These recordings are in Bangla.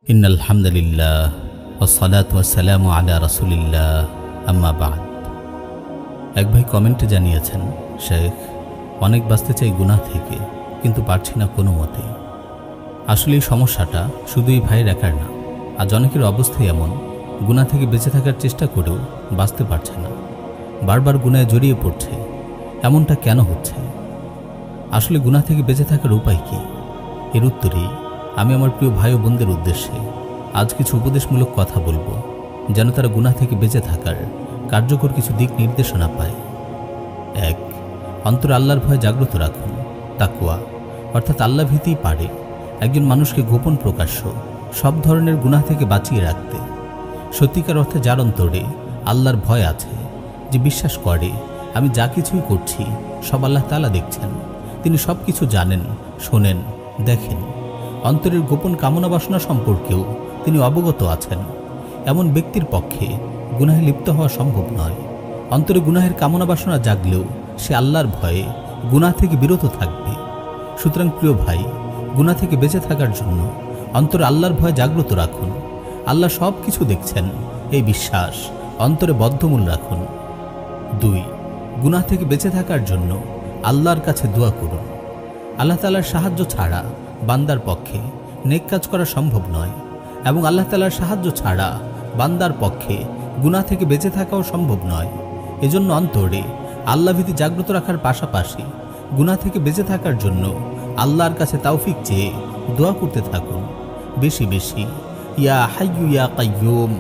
ইন্নাল হামদুলিল্লাহ ওয়াসসালাতু ওয়াসসালামু আলা রাসূলিল্লাহ আম্মা বা'দ। এক ভাই কমেন্টে জানিয়েছেন, শেখ, অনেক বাঁচতে চাই গুনাহ থেকে, কিন্তু পারছি না কোনো মতে। আসলে এই সমস্যাটা শুধু এই ভাইয়ের একার না, আজ অনেকের অবস্থাই এমন, গুনাহ থেকে বেঁচে থাকার চেষ্টা করেও বাঁচতে পারছে না, বারবার গুনাহে জড়িয়ে পড়ছে। এমনটা কেন হচ্ছে? আসলে গুনাহ থেকে বেঁচে থাকার উপায় কি? এর উত্তরেই আমি আমার প্রিয় ভাই ও বোনদের উদ্দেশ্যে আজ কিছু উপদেশমূলক কথা বলবো, যেন তারা গুনাহ থেকে বেঁচে থাকার কার্যকর কিছু দিক নির্দেশনা পায়। ১. অন্তরে আল্লাহর ভয় জাগ্রত রাখুন। তাকওয়া অর্থাৎ আল্লাহ ভীতিই পারে একজন মানুষকে গোপন প্রকাশ্য সব ধরনের গুনাহ থেকে বাঁচিয়ে রাখতে। সত্যিকার অর্থে যার অন্তরে আল্লাহর ভয় আছে, যে বিশ্বাস করে আমি যা কিছুই করছি সব আল্লাহ তাআলা দেখছেন, তিনি সব কিছু জানেন, শোনেন, দেখেন, অন্তরের গোপন কামনা বাসনা সম্পর্কেও তিনি অবগত আছেন, এমন ব্যক্তির পক্ষে গুনাহে লিপ্ত হওয়া সম্ভব নয়। অন্তরে গুনাহের কামনা বাসনা জাগলেও সে আল্লাহর ভয়ে গুনাহ থেকে বিরত থাকবে। সুতরাং প্রিয় ভাই, গুনাহ থেকে বেঁচে থাকার জন্য অন্তরে আল্লাহর ভয় জাগ্রত রাখুন। আল্লাহ সব কিছু দেখছেন, এই বিশ্বাস অন্তরে বদ্ধমূল রাখুন। ২. গুনাহ থেকে বেঁচে থাকার জন্য আল্লাহর কাছে দোয়া করুন। আল্লাহ তাআলার সাহায্য ছাড়া বান্দার পক্ষে নেক কাজ করা সম্ভব নয়, এবং আল্লাহ তাআলার সাহায্য ছাড়া বান্দার পক্ষে গুনাহ থেকে বেঁচে থাকাও সম্ভব নয়। এজন্য অন্তরে আল্লাহ ভীতি জাগ্রত রাখার পাশাপাশি গুনাহ থেকে বেঁচে থাকার জন্য আল্লাহর কাছে তাওফিক চেয়ে দোয়া করতে থাকুন বেশি বেশি। ইয়া হাইয়্যু ইয়া কাইয়্যুম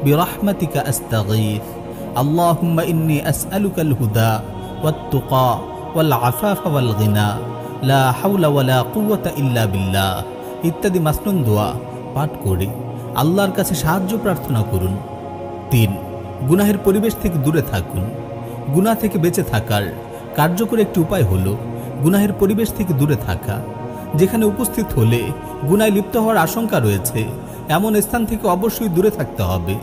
বিরহমাতিকা আস্তাগীথ আল্লাহুম্মা ইন্নী আসআলুকাল হুদা ওয়াত তুকা ওয়াল আফাফা ওয়াল গিনা লা হাওলা ওয়ালা কুওয়াতা ইল্লা বিল্লাহ ইত্যাদি মাসনুন দোয়া পাঠ করে আল্লাহর কাছে সাহায্য প্রার্থনা করুন। ৩. গুনাহের পরিবেশ থেকে দূরে থাকুন। গুনাহ থেকে বেঁচে থাকার কার্যকর একটি উপায় হলো গুনাহের পরিবেশ থেকে দূরে থাকা। যেখানে উপস্থিত হলে গুনাহে লিপ্ত হওয়ার আশঙ্কা রয়েছে, এমন স্থান থেকে অবশ্যই দূরে থাকতে হবে।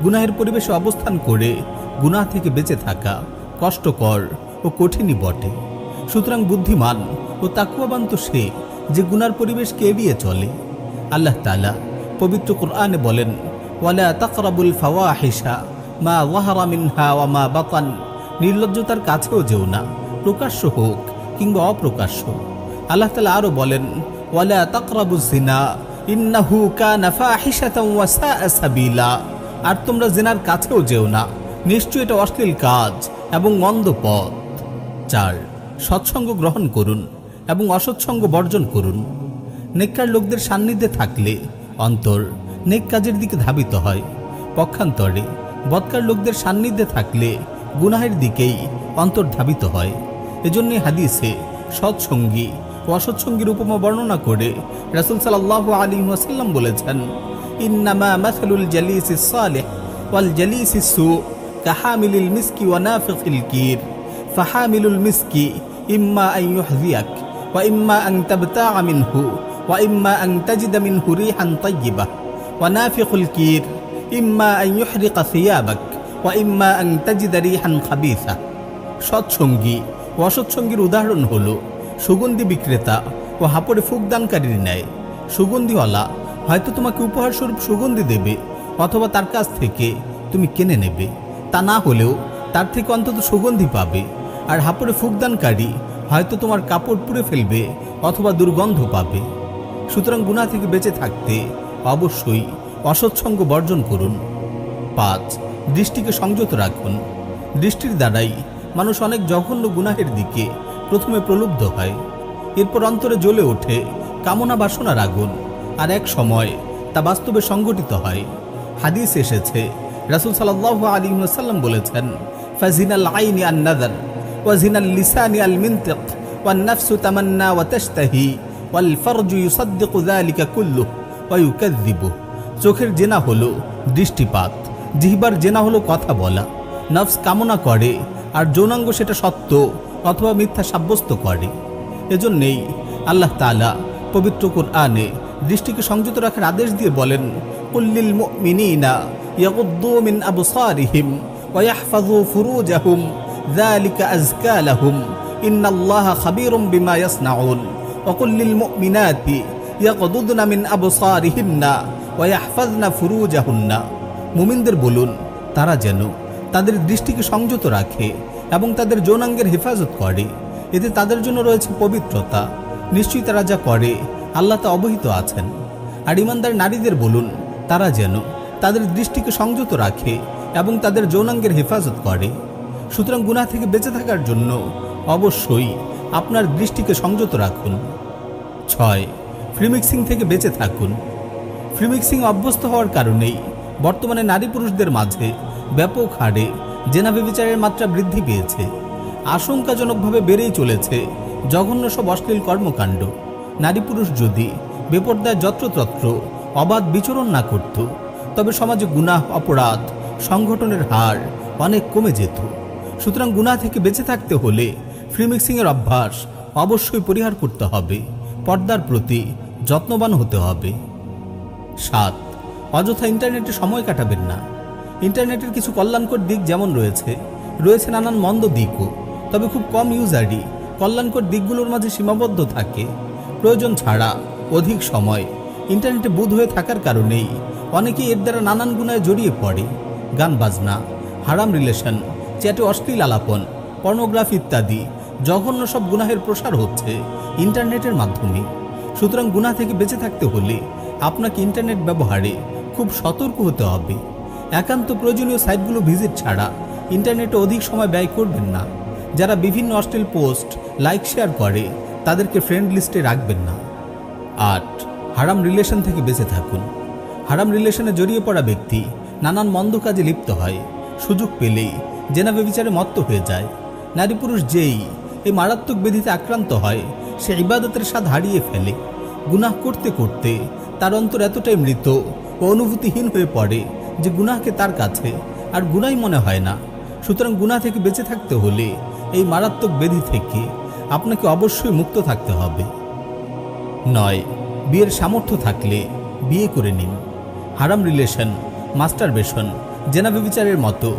গুনাহের পরিবেশে অবস্থান করে গুনাহ থেকে বেঁচে থাকা কষ্টকর ও কঠিনই বটে। সুতরাং বুদ্ধিমান ও তাকওয়াবান তো সে যে গুনার পরিবেশকে এড়িয়ে চলে। আল্লাহ তাআলা পবিত্র কোরআনে বলেন, ওয়ালা তাকরাবুল ফাওয়াহিশা মা যাহারা মিনহা ওয়া মা বাতান, নির্লজ্জতার কাছেও যেও না, প্রকাশ্য হোক কিংবা অপ্রকাশ্য। আল্লাহ তাআলা আরো বলেন, ওয়ালা তাকরাবুজ জিনা ইন্নাহু কানা ফাহিশাতান ওয়া সাআ সাবিলা, আর তোমরা জিনার কাছেও যেও না, নিশ্চয়ই এটা অশ্লীল কাজ এবং মন্দ পথ। ৪. সৎসঙ্গ গ্রহণ করুন এবং অসৎসঙ্গ বর্জন করুন। নেককার লোকদের সান্নিধ্যে থাকলে অন্তর নেক কাজের দিকে ধাবিত হয়, পক্ষান্তরে বদকার লোকদের সান্নিধ্যে থাকলে গুনাহের দিকেই অন্তর ধাবিত হয়। এজন্যই হাদিসে সৎসঙ্গী ও অসৎসঙ্গীর উপমা বর্ণনা করে রাসূল সাল্লাল্লাহু আলাইহি ওয়াসাল্লাম বলেছেন, ইন্নামা মাসালুল জালিসিস সালিহ ওয়াল জালিসিস সু কাহামিলিল মিসকি ওয়া নাফিখিল কির ফাহামিলুল মিসকি ইম্মা আন ইউহযিয়াক ওয়া ইম্মা আন তাবতাআ মিনহু ওয়া ইম্মা আন তাজিদা মিনহু রিহান তাইয়্যিবাহ ওয়া নাফিখুল কির ইম্মা আন ইউহরিকা সিয়াবাক ওয়া ইম্মা আন তাজিদা রিহান খাবিসা। সৎসঙ্গী ও অসৎসঙ্গীর উদাহরণ হলো সুগন্ধি বিক্রেতা ও হাপড়ে ফুকদানকারীর ন্যায়। সুগন্ধিওয়ালা হয়তো তোমাকে উপহারস্বরূপ সুগন্ধি দেবে, অথবা তার কাছ থেকে তুমি কিনে নেবে, তা না হলেও তার থেকে অন্তত সুগন্ধি পাবে। আর হাপড়ে ফুকদানকারী হয়তো তোমার কাপড় পুড়ে ফেলবে অথবা দুর্গন্ধ পাবে। সুতরাং গুনাহ থেকে বেঁচে থাকতে অবশ্যই অসৎসঙ্গ বর্জন করুন। ৫. দৃষ্টিকে সংযত রাখুন। দৃষ্টির দ্বারাই মানুষ অনেক জঘন্য গুনাহের দিকে প্রথমে প্রলুব্ধ হয়, এরপর অন্তরে জ্বলে ওঠে কামনা বাসনার আগুন, আর এক সময় তা বাস্তবে সংঘটিত হয়। হাদিস এসেছে, রাসূল সাল্লাল্লাহু আলাইহি ওয়াসাল্লাম বলেছেন, ফাজিনাল আইনি আন নাযার ওয়া জিনাল লিসানি আল মিনতিক ওয়ান নাফসু তামান্না ওয়া তাশতাহি ওয়াল ফারজু ইউসাদ্দিকু যালিকা কুল্লুহু ওয়া ইউকাযযিবু। চোখের জেনা হলো দৃষ্টিপাত, জিহ্বার জেনা হলো কথা বলা। নফস কামনা করে আর যৌনাঙ্গ সেটা সত্য অথবা মিথ্যা সাব্যস্ত করে। এজন্যই আল্লাহ তাআলা পবিত্র কোরআনে দৃষ্টিকে সংযত রাখার আদেশ দিয়ে বলেন, কুল্লিল মুমিনিনা ইয়াগুদ্দু মিন আবসারিহিম ওয়া ইয়াহফাযু ফুরুজাহুম যালিকা আযকা লাহুম ইন্নাল্লাহা খাবীরুম বিমা ইয়াসনাউন ওয়া কুল্লিল মুমিনাতি ইয়াকদুদনা মিন আবসারিহিন্না ওয়া ইয়াহফাজনা ফুরুজাহুন্না, মুমিনদের বলুন তারা যেন তাদের দৃষ্টিকে সংযত রাখে এবং তাদের যৌনাঙ্গের হেফাজত করে, এতে তাদের জন্য রয়েছে পবিত্রতা। নিশ্চয়ই তারা যা করে আল্লাহ তা অবহিত আছেন। আর ঈমানদার নারীদের বলুন তারা যেন তাদের দৃষ্টিকে সংযত রাখে এবং তাদের যৌনাঙ্গের হেফাজত করে। সুতরাং গুনাহ থেকে বেঁচে থাকার জন্য অবশ্যই আপনার দৃষ্টিকে সংযত রাখুন। 6. ফ্রি মিক্সিং থেকে বেঁচে থাকুন। ফ্রি মিক্সিং অভ্যস্ত হওয়ার কারণেই বর্তমানে নারী পুরুষদের মাঝে ব্যাপক হারে জেনা ব্যভিচারের মাত্রা বৃদ্ধি পেয়েছে। আশঙ্কাজনকভাবে বেড়েই চলেছে জঘন্য সব অশ্লীল কর্মকাণ্ড। নারী পুরুষ যদি বেপর্দায় যত্রতত্র অবাধ বিচরণ না করত, তবে সমাজে গুনাহ, অপরাধ সংগঠনের হার অনেক কমে যেত। সুতরাং গুনাহ থেকে বেঁচে থাকতে হলে ফ্রি মিক্সিংয়ের অভ্যাস অবশ্যই পরিহার করতে হবে, পর্দার প্রতি যত্নবান হতে হবে। 7. অযথা ইন্টারনেটে সময় কাটাবেন না। ইন্টারনেটের কিছু কল্যাণকর দিক যেমন রয়েছে নানান মন্দ দিকও, তবে খুব কম ইউজারই কল্যাণকর দিকগুলোর মাঝে সীমাবদ্ধ থাকে। প্রয়োজন ছাড়া অধিক সময় ইন্টারনেটে বুঁদ হয়ে থাকার কারণেই অনেকেই এর দ্বারা নানান গুনায় জড়িয়ে পড়ে। গান বাজনা, হারাম রিলেশন, চ্যাটে অশ্লীল আলাপন, পর্নোগ্রাফি ইত্যাদি জঘন্য সব গুনাহের প্রসার হচ্ছে ইন্টারনেটের মাধ্যমে। সুতরাং গুনাহ থেকে বেঁচে থাকতে হলে আপনাকে ইন্টারনেট ব্যবহারে খুব সতর্ক হতে হবে। একান্ত প্রয়োজনীয় সাইটগুলো ভিজিট ছাড়া ইন্টারনেটে অধিক সময় ব্যয় করবেন না। যারা বিভিন্ন অশ্লীল পোস্ট লাইক শেয়ার করে তাদেরকে ফ্রেন্ড লিস্টে রাখবেন না। 8. হারাম রিলেশন থেকে বেঁচে থাকুন। হারাম রিলেশনে জড়িয়ে পড়া ব্যক্তি নানান মন্দ কাজে লিপ্ত হয়, সুযোগ পেলেই জেনা ব্যভিচারে মত্ত হয়ে যায়। নারী পুরুষ যেই এই মারাত্মক ব্যাধিতে আক্রান্ত হয় সে ইবাদতের স্বাদ হারিয়ে ফেলে। গুনাহ করতে করতে তার অন্তর এতটাই মৃত ও অনুভূতিহীন হয়ে পড়ে যে গুনাহকে তার কাছে আর গুনাই মনে হয় না। সুতরাং গুনাহ থেকে বেঁচে থাকতে হলে এই মারাত্মক ব্যাধি থেকে আপনাকে অবশ্যই মুক্ত থাকতে হবে। 9. বিয়ের সামর্থ্য থাকলে বিয়ে করে নিন। হারাম রিলেশন, মাস্টারবেশন, জেনা ব্যভিচারের মতো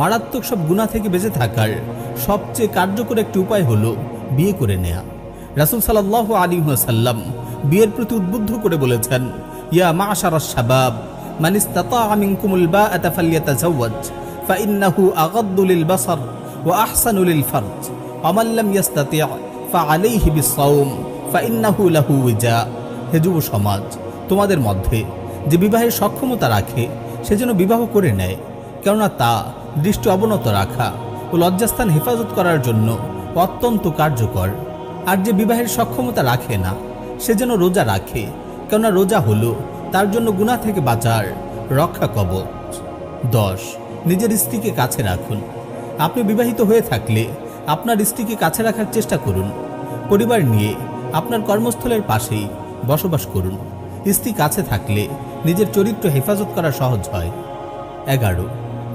মারাত্মক সব গুনাহ থেকে বেঁচে থাকার সবচেয়ে কার্যকর একটি উপায় হলো বিয়ে করে নেয়া। রাসূল সাল্লাল্লাহু আলাইহি ওয়াসাল্লাম বিয়ের প্রতি উদ্বুদ্ধ করে বলেছেন, ইয়া মা'শারাশ শাবাব মান ইসতাতা'a মিনকুমুল বা'আতা ফালইয়াতাযাওয়াজ ফাইন্নাহু আগাদ্দু লিল বাসার ওয়া আহসানু লিল ফারজ ওয়া মান লাম ইসতাতি' ফাআলাইহি বিস-সাওম ফাইন্নাহু লাহু উজা। হে যুব সমাজ, তোমাদের মধ্যে যে বিবাহের সক্ষমতা রাখে সে যেন বিবাহ করে নেয়, কেননা তা দৃষ্টি অবনত রাখা ও লজ্জাস্থান হেফাজত করার জন্য অত্যন্ত কার্যকর। আর যে বিবাহের সক্ষমতা রাখে না সে যেন রোজা রাখে, কেননা রোজা হলো তার জন্য গুনাহ থেকে বাঁচার রক্ষা কবচ। 10. নিজের স্ত্রীকে কাছে রাখুন। আপনি বিবাহিত হয়ে থাকলে আপনার স্ত্রীকে কাছে রাখার চেষ্টা করুন। পরিবার নিয়ে আপনার কর্মস্থলের পাশেই বসবাস করুন। স্ত্রী কাছে থাকলে নিজের চরিত্র হেফাজত করা সহজ হয়। 11.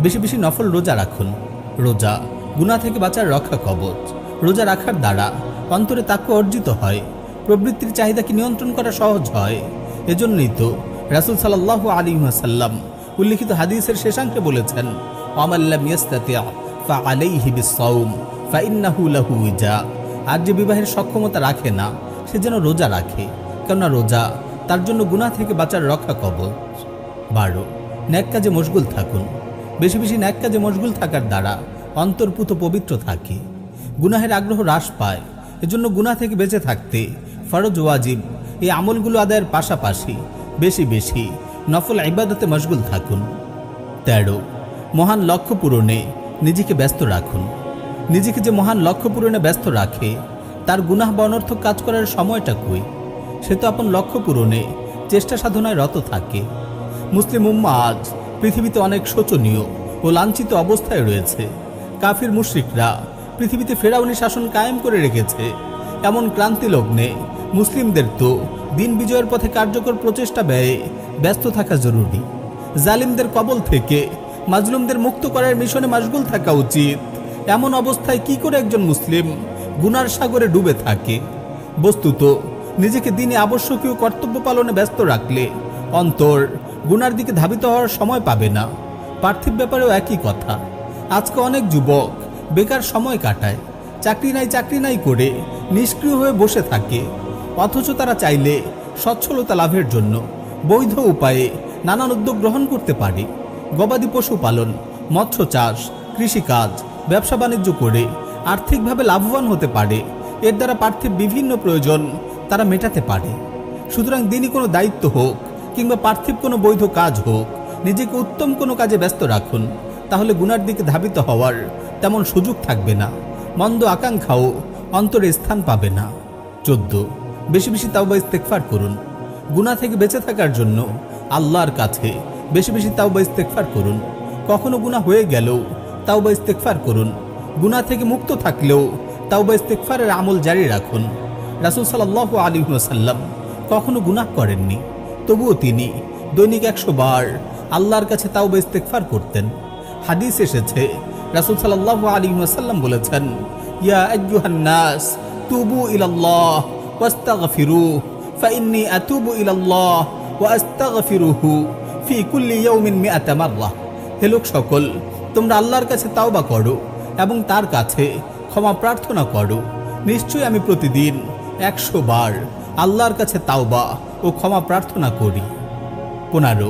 বেশি বেশি নফল রোজা রাখুন। রোজা গুনাহ থেকে বাঁচার রক্ষা কবচ। রোজা রাখার দ্বারা অন্তরে তাকওয়া অর্জিত হয়, প্রবৃত্তির চাহিদাকে নিয়ন্ত্রণ করা সহজ হয়। এজন্যই তো রাসূল সাল্লাল্লাহু আলাইহি ওয়াসাল্লাম উল্লিখিত হাদিসের শেষাংশে বলেছেন, ওয়ামান লাম ইয়াস্তাতি' ফাআলাইহি বিস-সাওম ফাইন্নাহু লাহু উজা। আর যে বিবাহের সক্ষমতা রাখে না সে যেন রোজা রাখে, কেননা রোজা তার জন্য গুনাহ থেকে বাঁচার রক্ষা কবচ। 12. নেক কাজে মশগুল থাকুন। বেশি বেশি নেক কাজে মশগুল থাকার দ্বারা অন্তর্পুত পবিত্র থাকে, গুনাহের আগ্রহ হ্রাস পায়। এজন্য গুনাহ থেকে বেঁচে থাকতে ফরজ ওয়াজিব এই আমলগুলো আদায়ের পাশাপাশি বেশি বেশি নফল ইবাদতে মশগুল থাকুন। 13. মহান লক্ষ্য পূরণে নিজেকে ব্যস্ত রাখুন। নিজেকে যে মহান লক্ষ্য পূরণে ব্যস্ত রাখে তার গুনাহ বা অনর্থক কাজ করার সময়টা কই? সে তো আপন লক্ষ্য পূরণে চেষ্টা সাধনায় রত থাকে। মুসলিম উম্মাহ আজ পৃথিবীতে অনেক শোচনীয় ও লাঞ্ছিত অবস্থায় রয়েছে। কাফির মুশরিকরা পৃথিবীতে ফেরাউনি শাসন কায়েম করে রেখেছে। এমন ক্রান্তি লগ্নে মুসলিমদের তো দিন বিজয়ের পথে কার্যকর প্রচেষ্টা ব্যয়ে ব্যস্ত থাকা জরুরি। জালিমদের কবল থেকে মাজলুমদের মুক্ত করার মিশনে মশগুল থাকা উচিত। এমন অবস্থায় কি করে একজন মুসলিম গুনার সাগরে ডুবে থাকে? বস্তুত নিজেকে দিনে আবশ্যকীয় কর্তব্য পালনে ব্যস্ত রাখলে অন্তর গুনার দিকে ধাবিত হওয়ার সময় পাবে না। পার্থিব ব্যাপারেও একই কথা। আজকে অনেক যুবক বেকার সময় কাটায়, চাকরি নাই করে নিষ্ক্রিয় হয়ে বসে থাকে, অথচ তারা চাইলে সচ্ছলতা লাভের জন্য বৈধ উপায়ে নানান উদ্যোগ গ্রহণ করতে পারে। গবাদি পশু পালন, মৎস্য চাষ, কৃষিকাজ, ব্যবসা বাণিজ্য করে আর্থিকভাবে লাভবান হতে পারে। এর দ্বারা পার্থিব বিভিন্ন প্রয়োজন তারা মেটাতে পারে। সুতরাং দিনই কোনো দায়িত্ব হোক কিংবা পার্থিব কোনো বৈধ কাজ হোক, নিজেকে উত্তম কোনো কাজে ব্যস্ত রাখুন, তাহলে গুনার দিকে ধাবিত হওয়ার তেমন সুযোগ থাকবে না। মন্দ আকাঙ্ক্ষাও অন্তরে স্থান পাবে না। 14, বেশি বেশি তাওবা ইস্তেগফার করুন। গুনাহ থেকে বেঁচে থাকার জন্য আল্লাহর কাছে বেশি বেশি তাওবা ইস্তেগফার করুন। কখনো গুনাহ হয়ে গেলেও তাওবা ইস্তেগফার করুন। গুনাহ থেকে মুক্ত থাকলেও তাওবা ইস্তেগফারের আমল জারি রাখুন। রাসূল সাল্লাল্লাহু আলাইহি ওয়াসাল্লাম কখনো গুনাহ করেননি, তবুও তিনি দৈনিক 100 বার আল্লাহর কাছে তাওবা ইস্তেগফার করতেন। হাদিস এসেছে, রাসূল সাল্লাল্লাহু আলাইহি ওয়াসাল্লাম বলেছেন, ইয়া আইয়ুহান নাস তুবু ইলাল্লাহ ওয়াস্তাগফিরুহু ফাইন্নী আতুবু ইলাল্লাহ ওয়া আস্তাগফিরুহু ফি কুল্লি ইয়াউমিন 100 মাররা। হে লোক সকল, তোমরা আল্লাহর কাছে তাওবা করো এবং তার কাছে ক্ষমা প্রার্থনা করো। নিশ্চয়ই আমি প্রতিদিন 100 বার আল্লাহর কাছে তাওবা ও ক্ষমা প্রার্থনা করি। 15,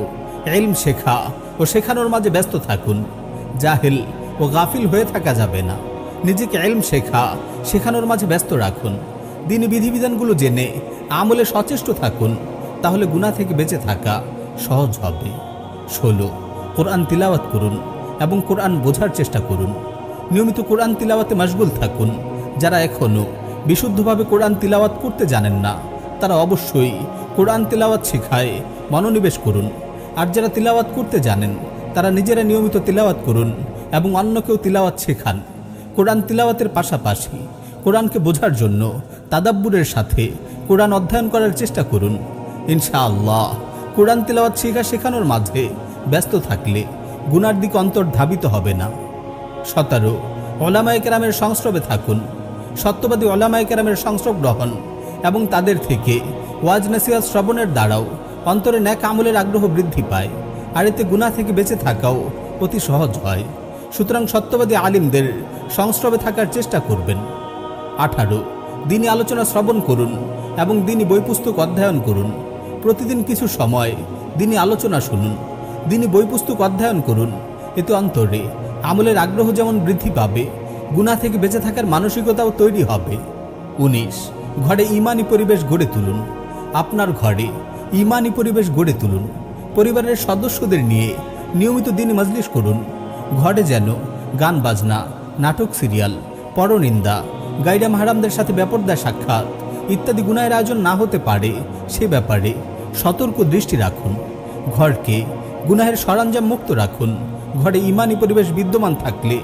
ইলম শেখা ও শেখানোর মাঝে ব্যস্ত থাকুন। জাহেল ও গাফিল হয়ে থাকা যাবে না। নিজেকে ইলম শেখানোর মাঝে ব্যস্ত রাখুন। দিনী বিধিবিধানগুলো জেনে আমলে সচেষ্ট থাকুন, তাহলে গুনাহ থেকে বেঁচে থাকা সহজ হবে। 16, কোরআন তিলাওয়াত করুন এবং কোরআন বোঝার চেষ্টা করুন। নিয়মিত কোরআন তিলাওয়াতে মশগুল থাকুন। যারা এখনও বিশুদ্ধভাবে কোরআন তিলাওয়াত করতে জানেন না, তারা অবশ্যই কোরআন তিলাওয়াত শেখায় মনোনিবেশ করুন। আর যারা তিলাওয়াত করতে জানেন, তারা নিজেরা নিয়মিত তিলাওয়াত করুন এবং অন্যকেও তিলাওয়াত শেখান। কোরআন তিলাওয়াতের পাশাপাশি কোরআনকে বোঝার জন্য তাদাব্বুরের সাথে কোরআন অধ্যয়ন করার চেষ্টা করুন। ইনশাআল্লাহ কোরআন তিলাওয়াত শেখানোর মাঝে ব্যস্ত থাকলে গুনার দিকে অন্তর ধাবিত হবে না। 17, ওলামায়ে কেরামের সংস্রবে থাকুন। সত্যবাদী ওলামায়ে কেরামের সংস্রব গ্রহণ এবং তাদের থেকে ওয়াজ নসিহত শ্রবণের দ্বারাও অন্তরে নেক আমলের আগ্রহ বৃদ্ধি পায়, আর এতে গুনাহ থেকে বেঁচে থাকাও অতি সহজ হয়। সুতরাং সত্যবাদী আলিমদের সংস্রবে থাকার চেষ্টা করবেন। 18, দিনী আলোচনা শ্রবণ করুন এবং দিনী বই পুস্তক অধ্যয়ন করুন। প্রতিদিন কিছু সময় দিনী আলোচনা শুনুন, দিনী বই পুস্তক অধ্যয়ন করুন। এতে অন্তরে আমলের আগ্রহ যেমন বৃদ্ধি পাবে, গুনাহ থেকে বেঁচে থাকার মানসিকতাও তৈরি হবে। 19, ঘরে ঈমানি পরিবেশ গড়ে তুলুন। আপনার ঘরে ঈমানি পরিবেশ গড়ে তুলুন। পরিবারের সদস্যদের নিয়ে নিয়মিত দিনী মজলিস করুন। ঘরে যেন গান বাজনা, নাটক, সিরিয়াল, পরনিন্দা, গায়রা মাহরামদের সাথে বেপরদা সাক্ষাৎ ইত্যাদি গুনাহের আয়োজন না হতে পারে, সে ব্যাপারে সতর্ক দৃষ্টি রাখুন। ঘরকে গুনাহের সরঞ্জাম মুক্ত রাখুন। ঘরে ঈমানি পরিবেশ বিদ্যমান থাকলে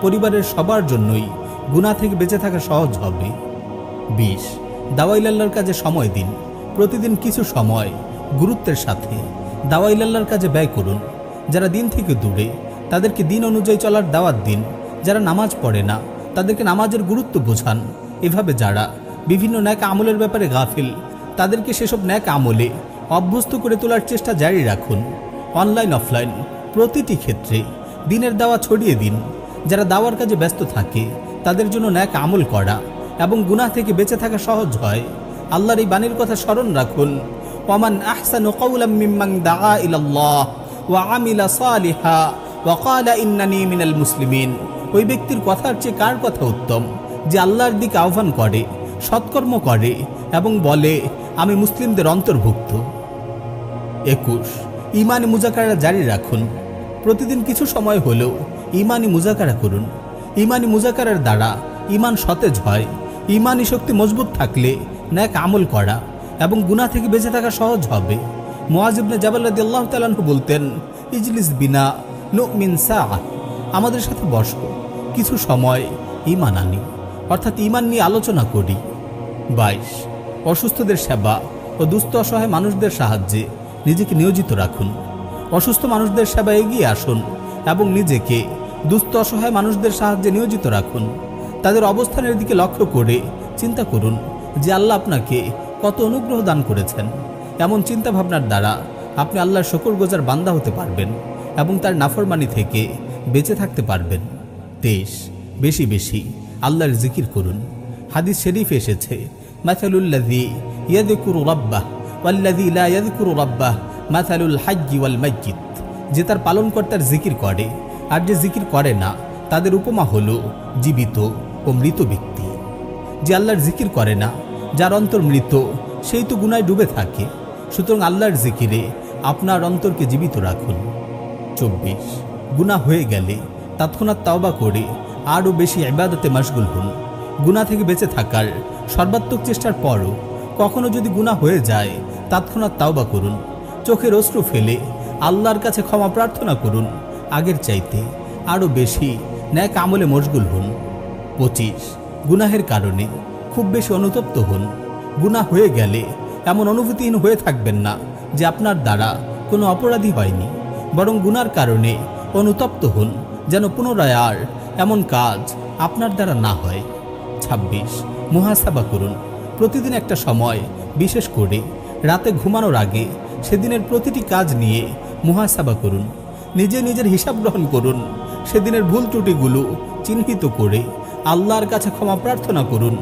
পরিবারের সবার জন্যই গুনাহ থেকে বেঁচে থাকা সহজ হবে। 20, দাওয়াইল্লাহর কাজে সময় দিন। প্রতিদিন কিছু সময় গুরুত্বের সাথে দাওয়াইল্লাহর কাজে ব্যয় করুন। যারা দিন থেকে দূরে, তাদেরকে দিন অনুযায়ী চলার দাওয়াত দিন। যারা নামাজ পড়ে না, তাদেরকে নামাজের গুরুত্ব বোঝান। এভাবে যারা বিভিন্ন ন্যাক আমলের ব্যাপারে গাফিল, তাদেরকে সেসব ন্যাক আমলে অভ্যস্ত করে তোলার চেষ্টা জারি রাখুন। অনলাইন অফলাইন প্রতিটি ক্ষেত্রে দিনের দাওয়া ছড়িয়ে দিন। যারা দাওয়ার কাজে ব্যস্ত থাকে, তাদের জন্য ন্যাক আমল করা এবং গুনাহ থেকে বেঁচে থাকা সহজ হয়। আল্লাহর এই বাণীর কথা স্মরণ রাখুন, ওয়ামান আহসানু কাওলাম মিম্মান দাআ ইলাল্লাহ ওয়া আমিলা সালিহা ওয়া ক্বালা ইন্নানী মিনাল মুসলিমিন। ওই ব্যক্তির কথার চেয়ে কার কথা উত্তম, যে আল্লাহর দিকে আহ্বান করে, সৎকর্ম করে এবং বলে আমি মুসলিমদের অন্তর্ভুক্ত। 21, ঈমানি মুযাকারা জারি রাখুন। প্রতিদিন কিছু সময় হলেও ঈমানি মুযাকারা করুন। ঈমানি মুযাকারার দ্বারা ঈমান সতেজ হয়। ঈমানি শক্তি মজবুত থাকলে নেক আমল করা এবং গুনাহ থেকে বেঁচে থাকা সহজ হবে। মুআয ইবনে জাবাল রাদিয়াল্লাহু তাআলা আনহু বলতেন, ইজলিস বিনা নুমিন সাআহ, আমাদের সাথে বসো, কিছু সময় ঈমান আনি, অর্থাৎ ঈমান নিয়ে আলোচনা করি। 22, অসুস্থদের সেবা ও দুস্থ অসহায় মানুষদের সাহায্যে নিজেকে নিয়োজিত রাখুন। অসুস্থ মানুষদের সেবা এগিয়ে আসুন এবং নিজেকে দুস্থ অসহায় মানুষদের সাহায্যে নিয়োজিত রাখুন। তাদের অবস্থানের দিকে লক্ষ্য করে চিন্তা করুন যে আল্লাহ আপনাকে কত অনুগ্রহ দান করেছেন। এমন চিন্তা ভাবনার দ্বারা আপনি আল্লাহর শুকরগুজার বান্দা হতে পারবেন এবং তার নাফরমানি থেকে বেঁচে থাকতে পারবেন। 23, বেশি বেশি আল্লাহর জিকির করুন। হাদিস শরীফে এসেছে, মাসালুল্লাযী ইয়াযকুরু রাব্বাহ ওয়াল্লাযী লা ইয়াযকুরু রাব্বাহ মাসালুল হাজ্জি ওয়াল মাইয়িত, যে তার পালনকর্তার জিকির করে আর যে জিকির করে না তাদের উপমা হলো জীবিত ও মৃত ব্যক্তি। যে আল্লাহর জিকির করে না, যার অন্তর মৃত, সেই তো গুনায় ডুবে থাকে। সুতরাং আল্লাহর জিকিরে আপনার অন্তরকে জীবিত রাখুন। 24 গুনাহ হয়ে গেলে তৎক্ষণাৎ তওবা করে আরও বেশি ইবাদতে মশগুল হন। গুনাহ থেকে বেঁচে থাকার সর্বাত্মক চেষ্টার পরও কখনো যদি গুনাহ হয়ে যায় তৎক্ষণাৎ তওবা করুন। চোখের অশ্রু ফেলে আল্লাহর কাছে ক্ষমা প্রার্থনা করুন। আগের চাইতে আরও বেশি নেক আমলে মশগুল হন। 25 গুনাহের কারণে খুব বেশি অনুতপ্ত হন। গুনাহ হয়ে গেলে এমন অনুভূতিহীন হয়ে থাকবেন না যে আপনার দ্বারা কোনো অপরাধী হয়নি, বরং গুনার কারণে অনুতপ্ত হন যেন পুনরায় আর এমন কাজ আপনার দ্বারা না হয়। 26 মুহাসাবা করুন। প্রতিদিন একটা সময়, বিশেষ করে রাতে ঘুমানোর আগে, সেদিনের প্রতিটি কাজ নিয়ে মুহাসাবা করুন। নিজে নিজের হিসাব গ্রহণ করুন। সেদিনের ভুল ত্রুটিগুলো চিহ্নিত করে আল্লাহর কাছে ক্ষমা প্রার্থনা করুন।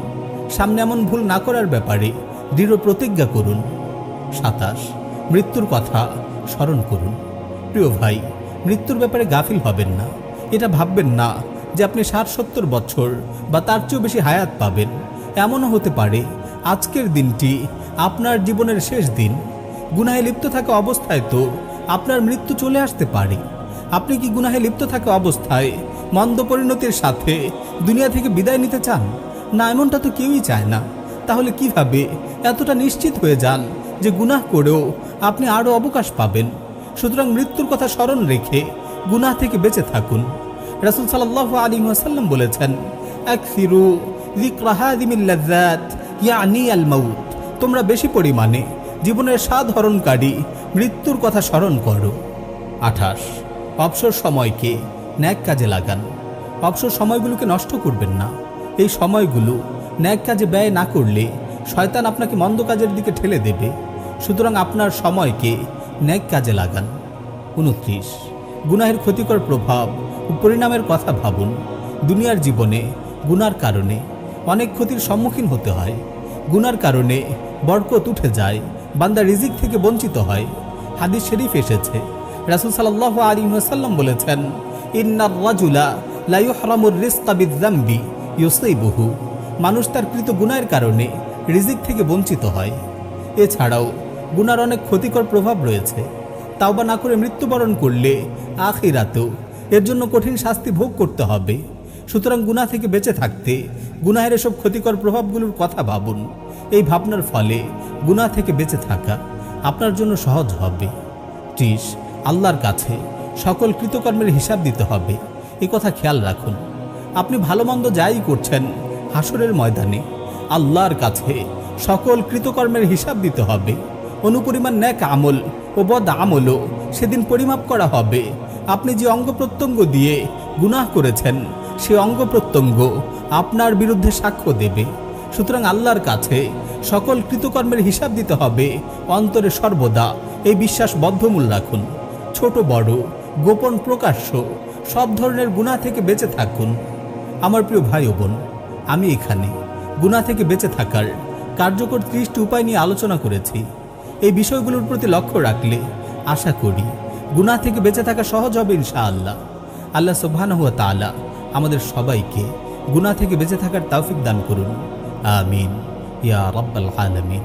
সামনে এমন ভুল না করার ব্যাপারে দৃঢ় প্রতিজ্ঞা করুন। 27 মৃত্যুর কথা স্মরণ করুন। প্রিয় ভাই, মৃত্যুর ব্যাপারে গাফিল হবেন না। এটা ভাববেন না যে আপনি 60-70 বছর বা তার চেয়েও বেশি হায়াত পাবেন। এমনও হতে পারে আজকের দিনটি আপনার জীবনের শেষ দিন। গুনাহে লিপ্ত থাকা অবস্থায় তো আপনার মৃত্যু চলে আসতে পারে। আপনি কি গুনাহে লিপ্ত থাকা অবস্থায় মন্দ পরিণতির সাথে দুনিয়া থেকে বিদায় নিতে চান? না, এমনটা তো কেউই চায় না। তাহলে কিভাবে এতটা নিশ্চিত হয়ে যান যে গুনাহ করেও আপনি আরও অবকাশ পাবেন? সুতরাং মৃত্যুর কথা স্মরণ রেখে গুনাহ থেকে বেঁচে থাকুন। রাসূল সাল্লাল্লাহু আলাইহি ওয়াসাল্লাম বলেছেন, আকসিরু যিকরা হাযিমিল লাযযাত ইয়ানি আল মাউত, তোমরা বেশি পরিমাণে জীবনের স্বাদ হরণকারী মৃত্যুর কথা স্মরণ করো। 28 অবসর সময়কে ন্যাক কাজে লাগান। অবসর সময়গুলোকে নষ্ট করবেন না। এই সময়গুলো ন্যাক কাজে ব্যয় না করলে শয়তান আপনাকে মন্দ কাজের দিকে ঠেলে দেবে। সুতরাং আপনার সময়কে ন্যাক কাজে লাগান। 29 গুনাহের ক্ষতিকর প্রভাব ও পরিণামের কথা ভাবুন। দুনিয়ার জীবনে গুনার কারণে অনেক ক্ষতির সম্মুখীন হতে হয়। গুনার কারণে বরকত উঠে যায়, বান্দা রিজিক থেকে বঞ্চিত হয়। হাদিস শরীফ এসেছে, রাসূল সাল্লাল্লাহু আলাইহি ওয়াসাল্লাম বলেছেন, ইন্নার রাজুলা লা ইউহরামুর রিজকা বিয-যামবি ইউসিবুহু, মানুষ তার কৃত গুনাহের কারণে রিজিক থেকে বঞ্চিত হয়। এছাড়াও গুনার অনেক ক্ষতিকর প্রভাব রয়েছে। তাওবা না করে মৃত্যুবরণ করলে আখিরাতেও এর জন্য কঠিন শাস্তি ভোগ করতে হবে। সুতরাং গুনাহ থেকে বেঁচে থাকতে গুনাহের এসব ক্ষতিকর প্রভাবগুলোর কথা ভাবুন। এই ভাবনার ফলে গুনাহ থেকে বেঁচে থাকা আপনার জন্য সহজ হবে। 30 আল্লাহর কাছে সকল কৃতকর্মের হিসাব দিতে হবে। এই কথা খেয়াল রাখুন। আপনি ভালো মন্দ যাই করছেন, হাসরের ময়দানে আল্লাহর কাছে সকল কৃতকর্মের হিসাব দিতে হবে। অনুপরিমাণ ন্যাক আমল ও বদ আমলও সেদিন পরিমাপ করা হবে। আপনি যে অঙ্গ প্রত্যঙ্গ দিয়ে গুনাহ করেছেন, সে অঙ্গ প্রত্যঙ্গ আপনার বিরুদ্ধে সাক্ষ্য দেবে। সুতরাং আল্লাহর কাছে সকল কৃতকর্মের হিসাব দিতে হবে। অন্তরে সর্বদা এই বিশ্বাস বদ্ধমূল রাখুন। ছোট বড়, গোপন প্রকাশ্য সব ধরনের গুনাহ থেকে বেঁচে থাকুন। আমার প্রিয় ভাই ও বোন, আমি এখানে গুনাহ থেকে বেঁচে থাকার কার্যকর 30টি উপায় নিয়ে আলোচনা করেছি। এই বিষয়গুলোর প্রতি লক্ষ্য রাখলে আশা করি গুনাহ থেকে বেঁচে থাকা সহজ হবে ইনশাআল্লাহ। আল্লাহ সুবহানাহু ওয়া তাআলা আমাদের সবাইকে গুনাহ থেকে বেঁচে থাকার তৌফিক দান করুন। আমিন ইয়া রাব্বাল আলামিন।